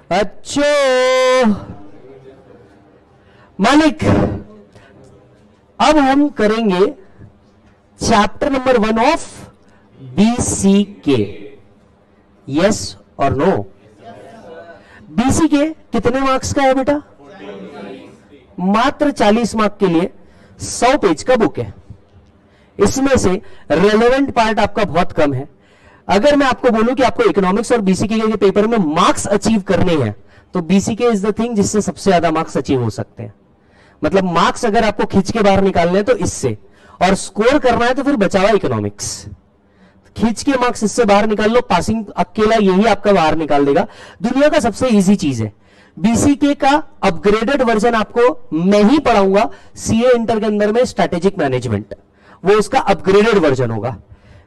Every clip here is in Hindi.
अच्छो मालिक, अब हम करेंगे chapter number 1 of BCK। Yes और नो? BCK कितने मार्क्स का है बेटा? मात्र 40 मार्क के लिए 100 पेज का बुक है। इसमें से रेलेवेंट पार्ट आपका बहुत कम है। अगर मैं आपको बोलूं कि आपको इकोनॉमिक्स और BCK के पेपर में मार्क्स अचीव करने हैं तो BCK इज द थिंग जिससे सबसे ज्यादा मार्क्स अचीव हो सकते हैं। मतलब मार्क्स अगर आपको खींच के बाहर निकालने हैं तो इससे, और स्कोर करना है तो फिर बचा हुआ इकोनॉमिक्स। खींच के मार्क्स इससे बाहर निकाल लो, पासिंग अकेला यही आपका बाहर निकाल देगा। दुनिया का सबसे इजी चीज है। BCK का अपग्रेडेड वर्जन आपको मैं ही पढ़ाऊंगा CA इंटर के अंदर में, स्ट्रेटेजिक मैनेजमेंट, वो उसका अपग्रेडेड वर्जन होगा।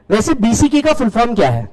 वैसे BCK का फुल फॉर्म क्या है?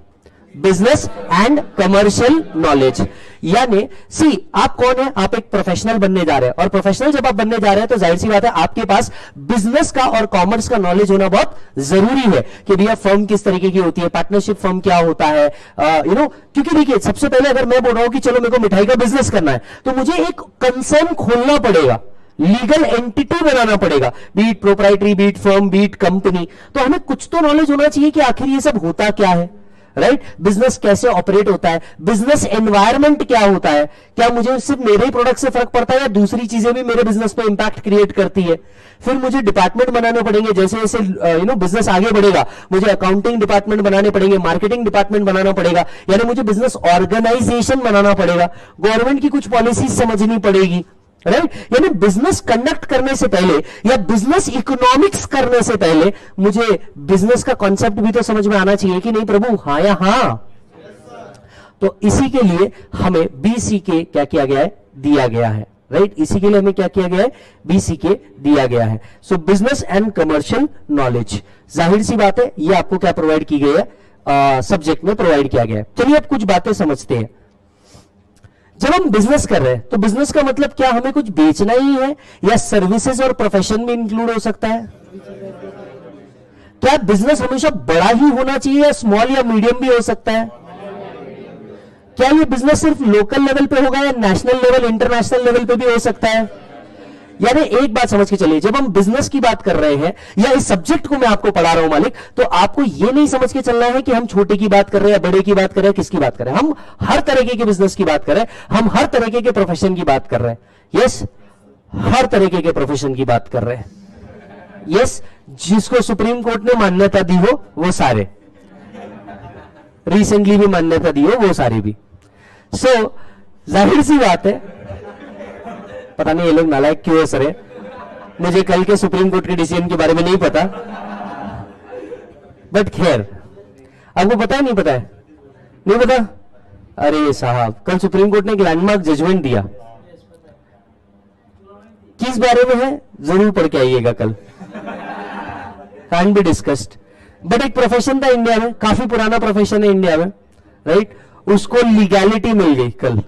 Business and commercial knowledge. यानी सी, आप कौन है? आप एक प्रोफेशनल बनने जा रहे हैं, और प्रोफेशनल जब आप बनने जा रहे हैं तो जाहिर सी बात है आपके पास बिजनेस का और कॉमर्स का नॉलेज होना बहुत जरूरी है कि भैया फर्म किस तरीके की होती है, पार्टनरशिप फर्म क्या होता है, क्योंकि देखिए सबसे पहले अगर मैं बोल रहा हूं कि चलो मेरे को मिठाई का बिजनेस करना है तो मुझे एक कंसर्न खोलना पड़ेगा, लीगल एंटिटी बनाना पड़ेगा, be it proprietary, be it firm, be it company. तो हमें कुछ तो नॉलेज होना चाहिए कि आखिर ये सब होता क्या है, राइट? बिजनेस कैसे ऑपरेट होता है, बिजनेस एनवायरनमेंट क्या होता है, क्या मुझे सिर्फ मेरे ही प्रोडक्ट से फर्क पड़ता है या दूसरी चीजें भी मेरे बिजनेस पे इंपैक्ट क्रिएट करती है। फिर मुझे डिपार्टमेंट बनाने पड़ेंगे, जैसे जैसे बिजनेस आगे बढ़ेगा मुझे अकाउंटिंग डिपार्टमेंट बनाने पड़ेंगे, मार्केटिंग डिपार्टमेंट बनाना पड़ेगा, यानी मुझे बिजनेस ऑर्गेनाइजेशन बनाना पड़ेगा, गवर्नमेंट की कुछ पॉलिसीज समझनी पड़ेगी, राइट? यानी बिजनेस कंडक्ट करने से पहले या बिजनेस इकोनॉमिक्स करने से पहले मुझे बिजनेस का कॉन्सेप्ट भी तो समझ में आना चाहिए कि नहीं प्रभु? हाँ या हाँ? तो इसी के लिए हमें BCK क्या किया गया है? दिया गया है, राइट? इसी के लिए हमें क्या किया गया है? BCK दिया गया है। सो बिजनेस एंड कमर्शियल नॉलेज, जाहिर सी बात है ये आपको क्या प्रोवाइड की गई है? सब्जेक्ट में प्रोवाइड किया गया है। चलिए अब कुछ बातें समझते हैं। जब हम बिजनेस कर रहे हैं तो बिजनेस का मतलब क्या हमें कुछ बेचना ही है या सर्विसेज और प्रोफेशन भी इंक्लूड हो सकता है? क्या बिजनेस हमेशा बड़ा ही होना चाहिए या स्मॉल या मीडियम भी हो सकता है? क्या ये बिजनेस सिर्फ लोकल लेवल पे होगा या नेशनल लेवल, इंटरनेशनल लेवल पे भी हो सकता है? यानी एक बात समझ के चलिए, जब हम बिजनेस की बात कर रहे हैं या इस सब्जेक्ट को मैं आपको पढ़ा रहा हूं मालिक, तो आपको यह नहीं समझ के चलना है कि हम छोटे की बात कर रहे हैं या बड़े की बात कर रहे हैं, किसकी बात कर रहे हैं। हम हर तरीके के बिजनेस की बात कर रहे हैं, हम हर तरीके के प्रोफेशन की बात कर रहे हैं। यस, हर तरीके के प्रोफेशन की बात कर रहे हैं। यस, जिसको सुप्रीम कोर्ट ने मान्यता दी हो वो सारे, रिसेंटली भी मान्यता दी हो वो सारे भी। सो जाहिर सी बात है, पता नहीं ये लोग नालायक क्यों है सर, मुझे कल के सुप्रीम कोर्ट के डिसीजन के बारे में नहीं पता, बट खैर आपको पता है? नहीं पता है? नहीं पता? अरे साहब, कल सुप्रीम कोर्ट ने एक लैंडमार्क जजमेंट दिया, किस बारे में है जरूर पढ़ के आइएगा कल, कैन बी डिस्कस्ड। बट एक प्रोफेशन था इंडिया में, काफी पुराना प्रोफेशन है इंडिया में, राइट? उसको लीगैलिटी मिल गई कल।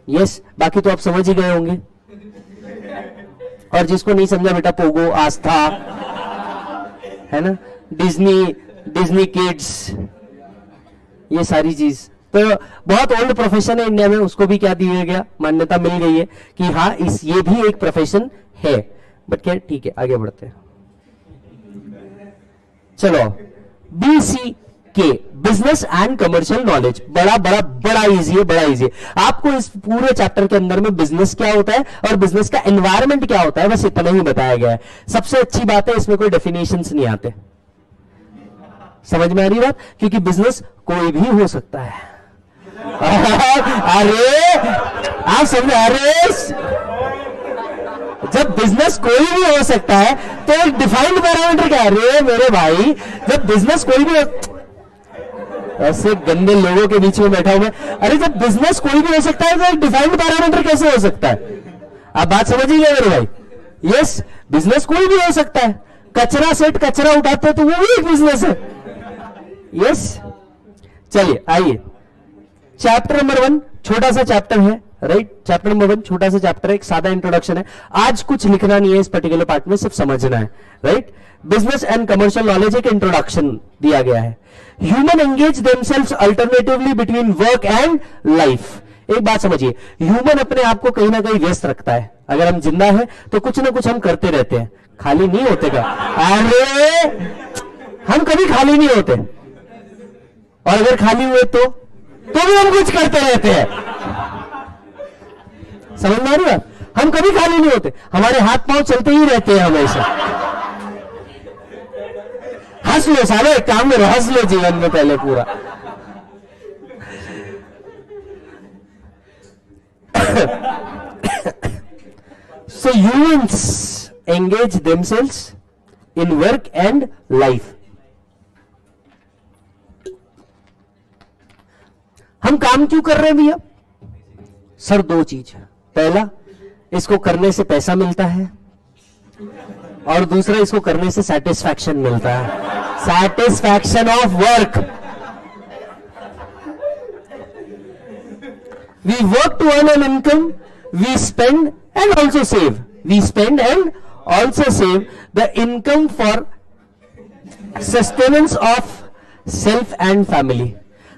यस, बाकी तो आप समझ ही गए होंगे, और जिसको नहीं समझा बेटा, पोगो, आस्था, है ना, डिज्नी किड्स, ये सारी चीज तो बहुत ओल्ड प्रोफेशन है इंडिया में, उसको भी क्या दिया गया? मान्यता मिल गई है कि हाँ ये भी एक प्रोफेशन है। बट क्या, ठीक है आगे बढ़ते हैं। चलो, BCK, business and commercial knowledge, बड़ा इजी है, बड़ा इजी है। आपको इस पूरे चैप्टर के अंदर में बिजनेस क्या होता है और बिजनेस का एनवायरनमेंट क्या होता है बस इतना ही बताया गया है। सबसे अच्छी बात है इसमें कोई डेफिनेशंस नहीं आते। समझ में आ रही बात? क्योंकि बिजनेस कोई भी हो सकता है। अरे आप समझे? अरे जब बिजनेस कोई भी हो सकता है तो एक डिफाइंड पैरामीटर क्या है? अरे मेरे भाई, जब बिजनेस कोई भी, ऐसे गंदे लोगों के बीच में बैठा हूं मैं, अरे जब बिजनेस कोई भी हो सकता है तो एक डिफाइंड पैरामीटर कैसे हो सकता है? आप बात समझिए मेरे भाई। यस, बिजनेस कोई भी हो सकता है। कचरा सेट कचरा उठाते हैं तो वो भी एक बिजनेस है। यस, चलिए आइए, चैप्टर नंबर 1 छोटा सा चैप्टर है, राइट? चैप्टर नंबर 1 छोटा सा चैप्टर है, एक सादा इंट्रोडक्शन है। आज कुछ लिखना नहीं है इस पर्टिकुलर पार्ट में, सिर्फ समझना है, right? Business and commercial knowledge एक इंट्रोडक्शन दिया गया है। Human engage themselves alternatively between work and life. एक बात समझिए, ह्यूमन अपने आप को कहीं ना कहीं व्यस्त रखता है। अगर हम जिंदा हैं तो कुछ ना कुछ हम करते रहते हैं, खाली नहीं होते का। अरे हम कभी खाली नहीं होते, और अगर खाली हुए तो भी हम कुछ करते रहते हैं। समझ में आ रही बात? हम कभी खाली नहीं होते, हमारे हाथ पांव चलते ही रहते हैं हमेशा। हंस लो साले, एक काम में हंस लो जीवन में पहले पूरा। So humans engage themselves in work and life. हम काम क्यों कर रहे हैं भैया? सर दो चीज, पहला इसको करने से पैसा मिलता है, और दूसरा इसको करने से सेटिस्फैक्शन मिलता है, satisfaction of work. We work to earn an income, we spend and also save. We spend and also save the income for sustenance of self and family.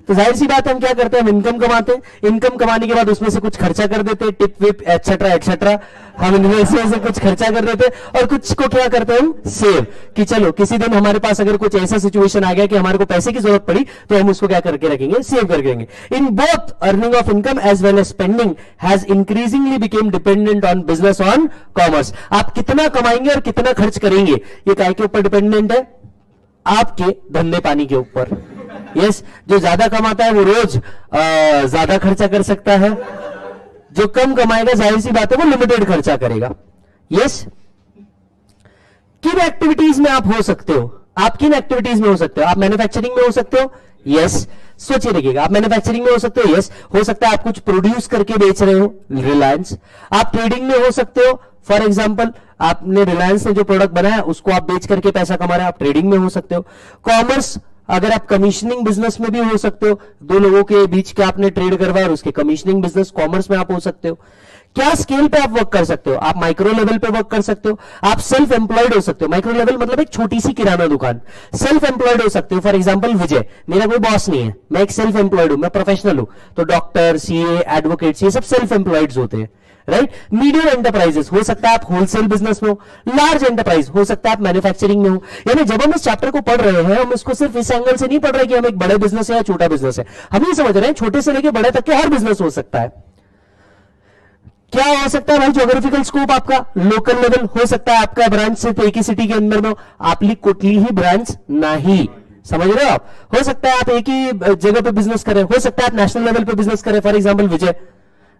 तो जाहिर सी बात, हम क्या करते हैं, हम इनकम कमाते हैं, इनकम कमाने के बाद उसमें से कुछ खर्चा कर देते हैं, टिप विप एटसेट्रा एटसेट्रा, हम इनमें से कुछ खर्चा कर देते हैं, और कुछ को क्या करते हैं हम सेव, कि चलो किसी दिन हमारे पास अगर कुछ ऐसा सिचुएशन आ गया कि हमारे को पैसे की जरूरत पड़ी तो हम उसको क्या करके रखेंगे, सेव करके रखेंगे। In both earning of income as well as spending has increasingly became dependent on business, on commerce. आप कितना कमाएंगे और कितना खर्च करेंगे, ये काय के ऊपर डिपेंडेंट है, आपके धंधे पानी के ऊपर। यस, जो ज्यादा कमाता है वो रोज ज्यादा खर्चा कर सकता है, जो कम कमाएगा जाहिर सी बात है वो लिमिटेड खर्चा करेगा। यस, किन एक्टिविटीज में आप हो सकते हो, आप किन एक्टिविटीज में हो सकते हो? आप मैन्युफैक्चरिंग में हो सकते हो, यस, सोचिए देखिएगा, आप मैन्युफैक्चरिंग में हो सकते हो, यस, हो सकता है आप कुछ प्रोड्यूस करके बेच रहे हो, रिलायंस। आप ट्रेडिंग में हो सकते हो, फॉर एग्जाम्पल आपने रिलायंस ने जो प्रोडक्ट बनाया उसको आप बेच करके पैसा कमा रहे हैं, आप ट्रेडिंग में हो सकते हो। कॉमर्स, अगर आप कमीशनिंग बिजनेस में भी हो सकते हो, दो लोगों के बीच के आपने ट्रेड करवाया और उसके कमीशनिंग बिजनेस, कॉमर्स में आप हो सकते हो। क्या स्केल पे आप वर्क कर सकते हो? आप माइक्रो लेवल पे वर्क कर सकते हो, आप सेल्फ एम्प्लॉयड हो सकते हो। माइक्रो लेवल मतलब एक छोटी सी किराना दुकान, सेल्फ एम्प्लॉयड हो सकते हो। फॉर एग्जांपल विजय, मेरा कोई बॉस नहीं है, मैं एक सेल्फ एम्प्लॉयड हूं, मैं प्रोफेशनल हूं। तो डॉक्टर, सीए, एडवोकेट्स, ये सब सेल्फ एम्प्लॉयड होते हैं, राइट। मीडियम एंटरप्राइजेस, हो सकता है आप होलसेल बिजनेस में हो। लार्ज एंटरप्राइज, हो सकता है आप मैन्युफैक्चरिंग में हो। यानी जब हम इस चैप्टर को पढ़ रहे हैं, हम इसको सिर्फ इस एंगल से नहीं पढ़ रहे कि हम एक बड़े बिजनेस है या छोटा बिजनेस है, हम ये समझ रहे हैं छोटे से लेकर बड़े तक के हर बिजनेस हो सकता है। क्या हो सकता है भाई? ज्योग्राफिकल स्कोप आपका लोकल लेवल हो सकता है, आपका ब्रांच सिर्फ एक ही सिटी के अंदर में हो, आपली कुठली ही ब्रांच नहीं, समझ रहे हो आप? हो सकता है आप एक ही जगह पे बिजनेस करें, हो सकता है आप नेशनल लेवल पे बिजनेस करें। For example Vijay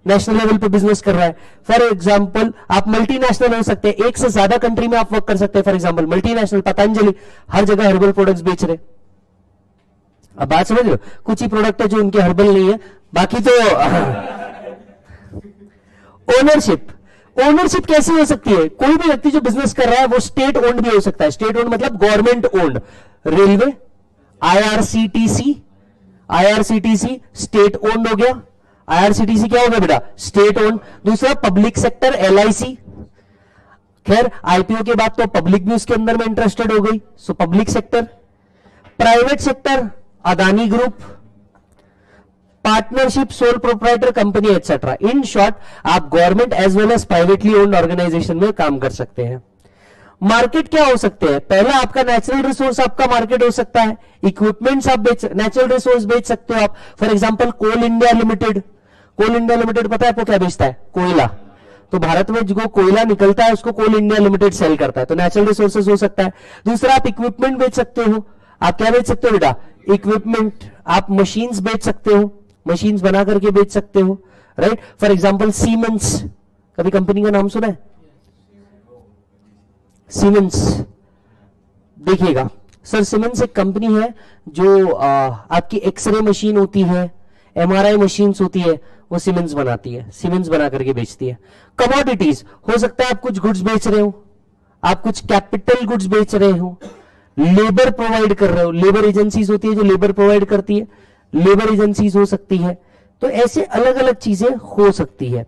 national level पे बिजनेस कर रहा है। फॉर एग्जांपल आप मल्टीनेशनल हो सकते हैं, एक से ज्यादा कंट्री में आप वर्क कर सकते हैं। फॉर एग्जांपल मल्टीनेशनल, पतंजलि हर जगह हर्बल प्रोडक्ट्स बेच रहे। अब बात समझ रहे हो? कुछ ही प्रोडक्ट है जो उनके हर्बल नहीं है, बाकी तो ओनरशिप, ओनरशिप कैसी हो सकती है? कोई भी व्यक्ति जो बिजनेस कर रहा है वो स्टेट ओन्ड भी हो सकता है। स्टेट ओन्ड मतलब government owned, railway, IRCTC, IRCTC state owned हो गया। आईआरसीटीसी क्या हो गया बेटा? State owned. दूसरा पब्लिक सेक्टर, एलआईसी, खैर आईपीओ के बाद तो पब्लिक भी उसके अंदर में इंटरेस्टेड हो गई, so public sector. Private sector, Adani group, partnership, sole proprietor company etcetera. In short आप government as well as privately owned organization में काम कर सकते हैं। मार्केट क्या हो सकते हैं? पहला आपका नेचुरल रिसोर्स आपका मार्केट हो सकता है, इक्विपमेंट्स आप बेच, नेचुरल रिसोर्स बेच सकते हो आप। For example Coal India Limited, Coal India Limited पता है आपको क्या बेचता है? कोयला। तो भारत में जो कोयला निकलता है उसको कोल इंडिया लिमिटेड सेल करता है, तो नेचुरल रिसोर्सेज हो सकता है। दूसरा आप इक्विपमेंट बेच सकते हो। आप क्या बेच सकते हो बेटा? इक्विपमेंट। आप मशीन्स बेच सकते हो, मशीन्स बना करके बेच सकते हो, राइट। फॉर एग्जांपल सीमेंस, कभी कंपनी का नाम सुना है? सीमेंस, देखिएगा सर, सीमेंस एक कंपनी है जो आपकी एक्सरे मशीन होती है, एमआरआई मशीन्स होती है, वो सीमेंस बनाती है, सीमेंस बना करके बेचती है। कमोडिटीज, हो सकता है आप कुछ गुड्स बेच रहे हो, आप कुछ कैपिटल गुड्स बेच रहे हो, लेबर प्रोवाइड कर रहे हो, लेबर एजेंसीज होती है जो लेबर प्रोवाइड करती है, लेबर एजेंसीज हो सकती है। तो ऐसे अलग अलग चीजें हो सकती है।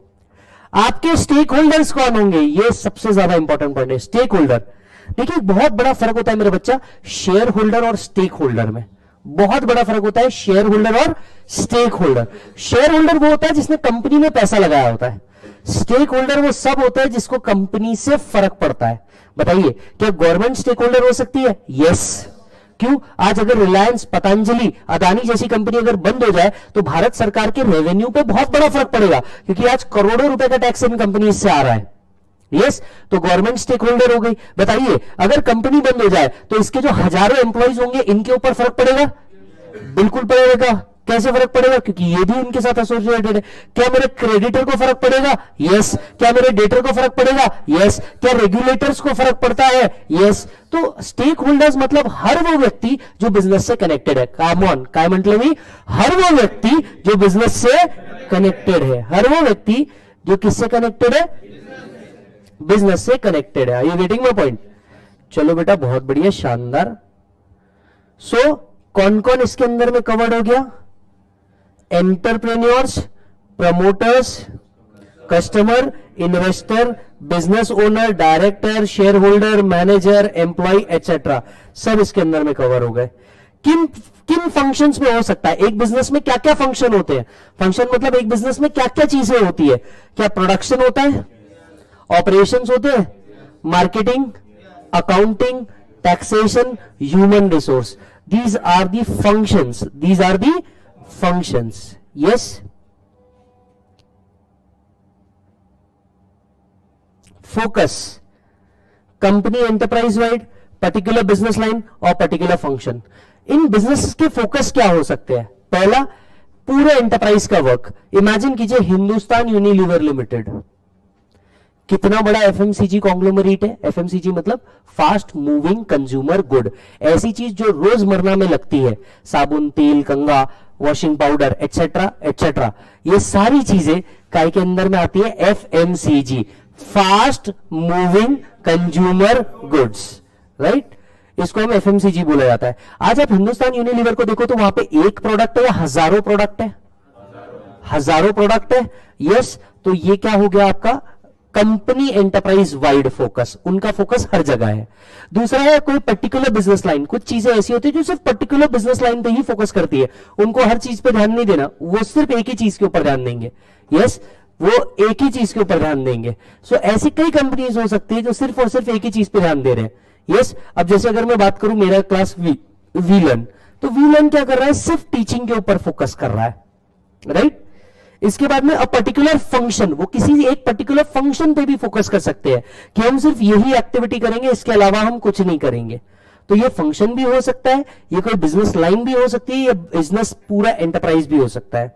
आपके स्टेक होल्डर्स कौन होंगे? ये सबसे ज्यादा इंपॉर्टेंट पॉइंट है, स्टेक होल्डर। देखिए बहुत बड़ा फर्क होता है मेरे बच्चा शेयर होल्डर और स्टेक होल्डर में, बहुत बड़ा फर्क होता है शेयर होल्डर और स्टेक होल्डर। शेयर होल्डर वो होता है जिसने कंपनी में पैसा लगाया होता है, स्टेक होल्डर वो सब होता है जिसको कंपनी से फर्क पड़ता है। बताइए क्या गवर्नमेंट स्टेक होल्डर हो सकती है? यस। क्यों? आज अगर रिलायंस, पतंजलि, अदानी जैसी कंपनी अगर बंद हो जाए तो भारत सरकार के रेवेन्यू पे बहुत बड़ा फर्क पड़ेगा, क्योंकि आज करोड़ों रुपए का टैक्स इन कंपनी से आ रहा है। यस, तो गवर्नमेंट स्टेक होल्डर हो गई। बताइए अगर कंपनी बंद हो जाए तो इसके जो हजारों एम्प्लॉइज होंगे इनके ऊपर फर्क पड़ेगा? बिल्कुल पड़ेगा। कैसे फर्क पड़ेगा? क्योंकि ये भी उनके साथ एसोसिएटेड है। क्या मेरे क्रेडिटर को फर्क पड़ेगा? यस। क्या मेरे डेटर को फर्क पड़ेगा? यस। क्या रेगुलेटर्स को फर्क पड़ता है? यस। तो स्टेक होल्डर्स मतलब हर वो व्यक्ति जो बिजनेस से कनेक्टेड है। काम ऑन, काय म्हटलं मी? हर वो व्यक्ति जो बिजनेस से कनेक्टेड है। हर वो व्यक्ति जो किससे कनेक्टेड है? बिजनेस से कनेक्टेड है। ये गेटिंग माय पॉइंट? चलो बेटा बहुत बढ़िया, शानदार। सो कौन कौन इसके अंदर में कवर्ड हो गया? Entrepreneurs, promoters, customer, investor, business owner, director, share holder, manager, employ etcetera, सब इसके अंदर में कवर हो गए। किन किन फंक्शंस में हो सकता है? एक बिजनेस में क्या क्या फंक्शन होते हैं? फंक्शन मतलब एक बिजनेस में क्या क्या चीजें होती है? क्या प्रोडक्शन होता है, ऑपरेशंस होते हैं, marketing, accounting, taxation, human resource. These are the functions. These are the functions. Yes. Focus. Company enterprise wide, particular business line और particular function. इन बिजनेस के फोकस क्या हो सकते हैं? पहला, पूरे एंटरप्राइज का वर्क। इमेजिन कीजिए हिंदुस्तान यूनिलीवर लिमिटेड, कितना बड़ा एफएमसीजी कॉन्ग्लोमरेट है। एफएमसीजी मतलब फास्ट मूविंग कंज्यूमर गुड, ऐसी चीज जो रोजमर्रा में लगती है, साबुन, तेल, कंघा, वॉशिंग पाउडर एक्सेट्रा एक्सेट्रा, ये सारी चीजें काय के अंदर में आती है? FMCG, fast moving consumer goods, right? इसको हम एफएमसीजी बोला जाता है। आज आप हिंदुस्तान यूनिलीवर को देखो तो वहां पे एक प्रोडक्ट है या हजारों प्रोडक्ट है? हजारों प्रोडक्ट है। यस, तो ये क्या हो गया आपका? कंपनी एंटरप्राइज वाइड फोकस, उनका फोकस हर जगह है। दूसरा है कोई पर्टिकुलर बिजनेस लाइन। कुछ चीजें ऐसी होती है जो सिर्फ पर्टिकुलर बिजनेस लाइन पे ही फोकस करती है, उनको हर चीज पे ध्यान नहीं देना, वो सिर्फ एक ही चीज के ऊपर ध्यान देंगे। यस, वो एक ही चीज के ऊपर ध्यान देंगे। सो ऐसी कई कंपनीज हो सकती है जो सिर्फ और सिर्फ एक ही चीज पे ध्यान दे रहे हैं। यस, अब जैसे अगर मैं बात करूं मेरा क्लास वीलन, तो वीलन क्या कर रहा है? सिर्फ टीचिंग के ऊपर फोकस कर रहा है, राइट? इसके बाद में अ पर्टिकुलर फंक्शन, वो किसी एक पर्टिकुलर फंक्शन पे भी फोकस कर सकते हैं कि हम सिर्फ यही एक्टिविटी करेंगे, इसके अलावा हम कुछ नहीं करेंगे। तो ये फंक्शन भी हो सकता है, ये कोई बिजनेस लाइन भी हो सकती है, या बिजनेस पूरा एंटरप्राइज भी हो सकता है।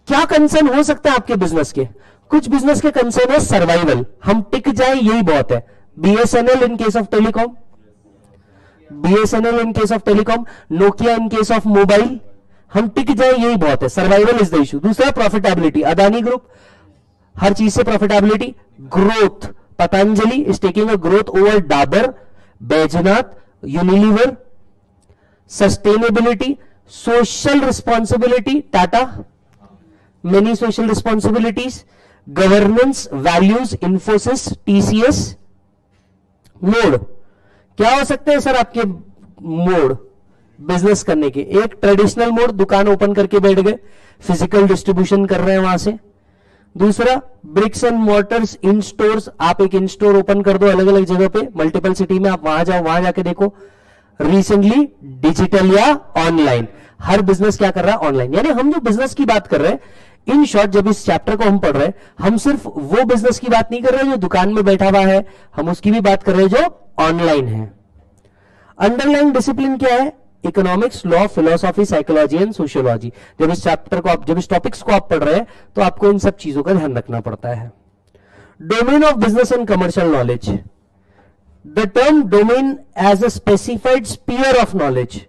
क्या कंसर्न हो सकता है आपके बिजनेस के? कुछ बिजनेस के कंसर्न है सर्वाइवल, हम टिक जाए यही बहुत है। BSNL in case of telecom, BSNL in case of telecom, Nokia in case of mobile, हम टिक जाए यही बहुत है, सर्वाइवल इज द इशू। दूसरा प्रॉफिटेबिलिटी, अदानी ग्रुप हर चीज से profitability. Growth, Patanjali is taking a growth over Dabur, Baijnath, Unilever. Sustainability, social responsibility, Tata, many social responsibilities. Governance, values, Infosys, TCS. Mode, क्या हो सकते हैं सर आपके मोड बिजनेस करने के? एक ट्रेडिशनल मोड, दुकान ओपन करके बैठ गए, फिजिकल डिस्ट्रीब्यूशन कर रहे हैं वहां से। दूसरा bricks and mortars, in stores, आप एक इन स्टोर ओपन कर दो अलग अलग जगह पे, मल्टीपल सिटी में, आप वहां जाओ, वहां जाके देखो। रिसेंटली डिजिटल या ऑनलाइन, हर बिजनेस क्या कर रहा है? ऑनलाइन। यानी हम जो बिजनेस की बात कर रहे हैं, इन शॉर्ट जब इस चैप्टर को हम पढ़ रहे हैं, हम सिर्फ वो बिजनेस की बात नहीं कर रहे जो दुकान में बैठा हुआ है, हम उसकी भी बात कर रहे हैं जो ऑनलाइन है। अंडरलाइन डिसिप्लिन क्या है? Economics, law, philosophy, psychology and sociology. जब इस चैप्टर को आप, जब इस टॉपिक्स को आप पढ़ रहे हैं तो आपको इन सब चीजों का ध्यान रखना पड़ता है। Domain of business and commercial knowledge, the term domain as a specified sphere of knowledge.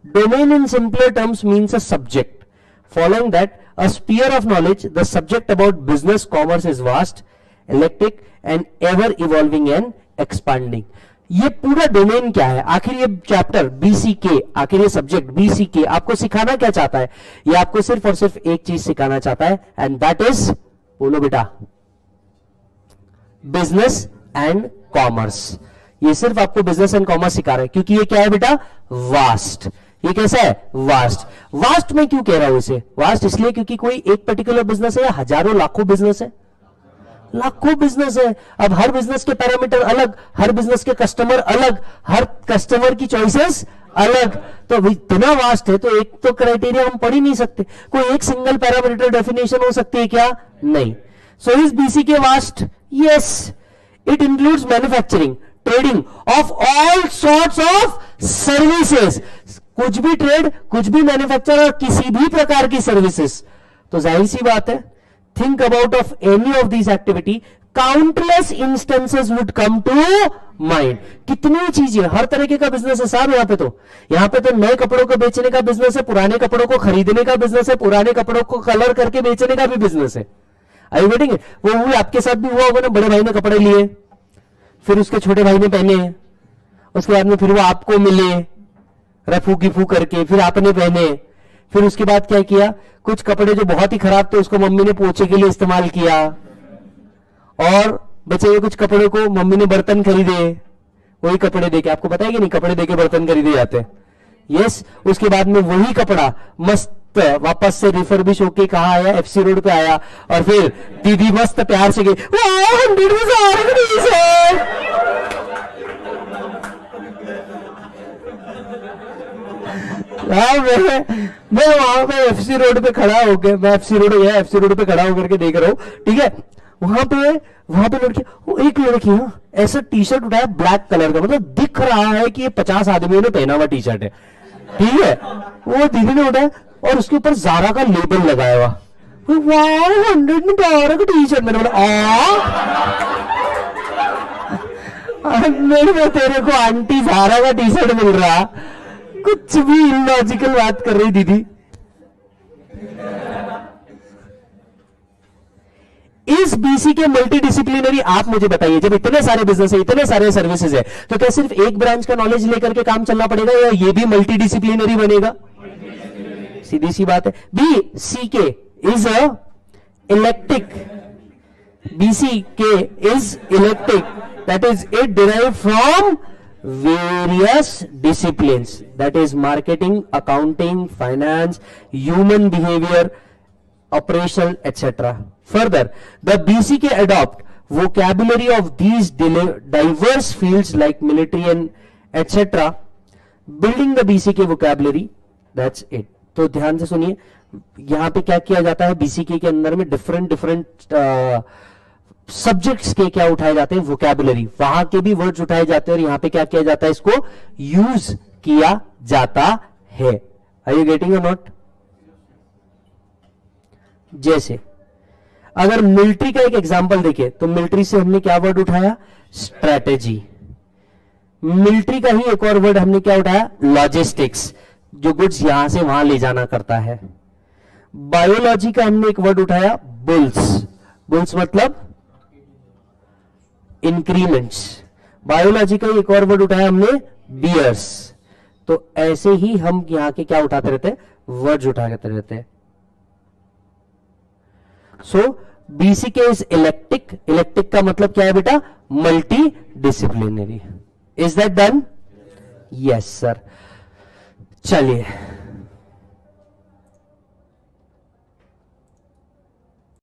Domain in simpler terms means a subject. Following that, a sphere of knowledge, the subject about business commerce is vast, eclectic and ever evolving and expanding। ये पूरा डोमेन क्या है? आखिर ये चैप्टर बीसीके, आखिर ये सब्जेक्ट बीसीके आपको सिखाना क्या चाहता है? ये आपको सिर्फ और सिर्फ एक चीज सिखाना चाहता है, एंड दैट इज, बोलो बेटा, बिजनेस एंड कॉमर्स। ये सिर्फ आपको बिजनेस एंड कॉमर्स सिखा रहा है, क्योंकि ये क्या है बेटा? वास्ट। ये कैसा है? वास्ट। वास्ट में क्यों कह रहा हूं इसे वास्ट? इसलिए क्योंकि कोई एक पर्टिकुलर बिजनेस है या हजारों लाखों बिजनेस है? लाखों बिजनेस है। अब हर बिजनेस के पैरामीटर अलग, हर बिजनेस के कस्टमर अलग, हर कस्टमर की चॉइसेस अलग। तो इतना वास्ट है तो एक तो क्राइटेरिया हम पढ़ ही नहीं सकते। कोई एक सिंगल पैरामीटर डेफिनेशन हो सकती है क्या? नहीं। So is BCK vast? Yes, it includes manufacturing, trading of all sorts of services. कुछ भी ट्रेड, कुछ भी मैन्युफैक्चर और किसी भी प्रकार की सर्विसेज। तो जाहिर सी बात है, think about of any of these activity, countless instances would come to mind। कितनी चीजें, हर तरीके का बिजनेस है साहब। यहाँ पे तो नए कपड़ों को बेचने का बिजनेस है, पुराने कपड़ों को खरीदने का बिजनेस है, पुराने कपड़ों को कलर करके बेचने का भी बिजनेस है। I getting? वो आपके साथ भी हुआ होगा ना, बड़े भाई ने कपड़े लिए, फिर उसके छोटे भाई ने पहने, उसके बाद में फिर वो आपको मिले रफू गिफू करके, फिर आपने पहने, फिर उसके बाद क्या किया, कुछ कपड़े जो बहुत ही खराब थे उसको मम्मी ने पोछे के लिए इस्तेमाल किया, और बचे हुए कुछ कपड़ों को मम्मी ने बर्तन खरीदे वही कपड़े देके। आपको पता है कि नहीं, कपड़े देके बर्तन खरीदे जाते हैं। यस, उसके बाद में वही कपड़ा मस्त वापस से रिफर्बिश होके कहा आया, एफसी रोड पे आया, और फिर दीदी मस्त प्यार से गई, मैं वहां पे एफसी रोड पे खड़ा होकर, मैं एफसी रोड पे खड़ा होकर के देख रहा हूं, ठीक है। वहां पे लड़की, एक लड़की ऐसा टी शर्ट उठाया ब्लैक कलर का, मतलब दिख रहा है कि ये 50 आदमियों ने पहना हुआ टी शर्ट है, ठीक है। वो दीदी ने उठाया और उसके ऊपर जारा का लेबल लगाया हुआ, 100 का टी शर्ट। मैंने बोला मेरे तेरे को आंटी जारा का टी शर्ट मिल रहा, कुछ भी इलॉजिकल बात कर रही दीदी। इस बीसी के मल्टी डिसिप्लिनरी, आप मुझे बताइए, जब इतने सारे बिजनेस है, इतने सारे सर्विसेज है, तो क्या सिर्फ एक ब्रांच का नॉलेज लेकर के काम चलना पड़ेगा, या ये भी मल्टी डिसिप्लिनरी बनेगा? सीधी सी बात है। BCK is a electric, BCK is electric, that is it derive from various disciplines, that is marketing, accounting, finance, human behavior, operational, etc. Further, the BCK adopt vocabulary of these diverse fields like military and etc. Building the BCK vocabulary, that's it. तो ध्यान से सुनिए, यहां पे क्या किया जाता है BCK के अंदर में, डिफरेंट सब्जेक्ट्स के क्या उठाए जाते हैं, वोकैबुलरी, वहां के भी वर्ड्स उठाए जाते हैं, और यहां पे क्या किया जाता है, इसको यूज किया जाता है। आर यू गेटिंग और नॉट? जैसे अगर मिलिट्री का एक एग्जांपल देखें, तो मिलिट्री से हमने क्या वर्ड उठाया? स्ट्रैटेजी। मिलिट्री का ही एक और वर्ड हमने क्या उठाया? लॉजिस्टिक्स, जो गुड्स यहां से वहां ले जाना करता है। बायोलॉजी का हमने एक वर्ड उठाया, बुल्स। बुल्स मतलब इंक्रीमेंट्स। बायोलॉजी का एक और वर्ड उठाया हमने, बियर्स। तो ऐसे ही हम यहां के क्या उठाते रहते हैं? वर्ड्स उठाते रहते हैं। सो बीसीके इज इलेक्ट्रिक। इलेक्ट्रिक का मतलब क्या है बेटा? Multi disciplinary. Is that done? Yes sir. चलिए